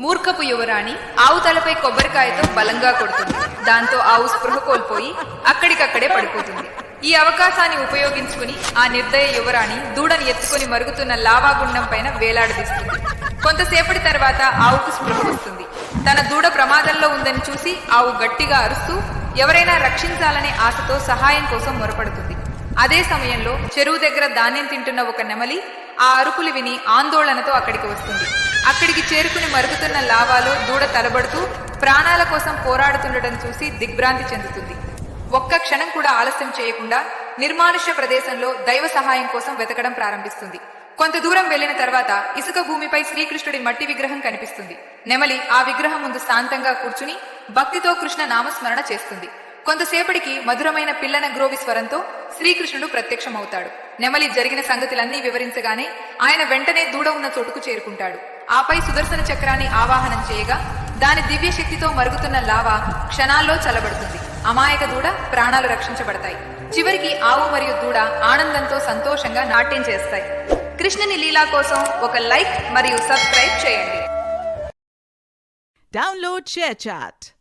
మూర్ఖపు యువరాణి ఆవు తలపై కొబ్బరికాయతో బలంగా కొడుతుంది. దాంతో ఆవు స్పృహ కోల్పోయి అక్కడికక్కడే పడిపోతుంది. ఈ అవకాశాన్ని ఉపయోగించుకుని ఆ నిర్దయ యువరాణి దూడని ఎత్తుకుని మరుగుతున్న లావాగుండం పైన వేలాడదీస్తుంది. కొంతసేపటి తర్వాత ఆవుకు స్పృహ వస్తుంది. తన దూడ ప్రమాదంలో ఉందని చూసి ఆవు గట్టిగా అరుస్తూ ఎవరైనా రక్షించాలనే ఆశతో సహాయం కోసం మొరపడుతుంది. అదే సమయంలో చెరువు దగ్గర ధాన్యం తింటున్న ఒక నెమలి ఆ అరుపులు విని ఆందోళనతో అక్కడికి వస్తుంది. అక్కడికి చేరుకుని మరుగుతున్న లావాలో దూడ తలబడుతూ ప్రాణాల కోసం పోరాడుతుండటం చూసి దిగ్భ్రాంతి చెందుతుంది. ఒక్క క్షణం కూడా ఆలస్యం చేయకుండా నిర్మానుష్య ప్రదేశంలో దైవ సహాయం కోసం వెతకడం ప్రారంభిస్తుంది. కొంత దూరం వెళ్లిన తర్వాత ఇసుక భూమిపై శ్రీకృష్ణుడి మట్టి విగ్రహం కనిపిస్తుంది. నెమలి ఆ విగ్రహం ముందు శాంతంగా కూర్చుని భక్తితో కృష్ణ నామస్మరణ చేస్తుంది. కొంతసేపటికి మధురమైన పిల్లన గ్రోవి స్వరంతో శ్రీకృష్ణుడు ప్రత్యక్షమవుతాడు. నెమలి జరిగిన సంగతులన్నీ వివరించగానే ఆయన వెంటనే దూడ ఉన్న చోటుకు చేరుకుంటాడు. ఆపై సుదర్శన చక్రాన్ని ఆవాహనం చేయగా దాని దివ్య శక్తితో మరుగుతున్న లావా క్షణాల్లో చల్లబడుతుంది. అమాయక దూడ ప్రాణాలు రక్షించబడతాయి. చివరికి ఆవు మరియు దూడ ఆనందంతో సంతోషంగా నాట్యం చేస్తాయి. కృష్ణుని లీలా కోసం ఒక లైక్ మరియు సబ్స్క్రైబ్ చేయండి. Download ShareChat.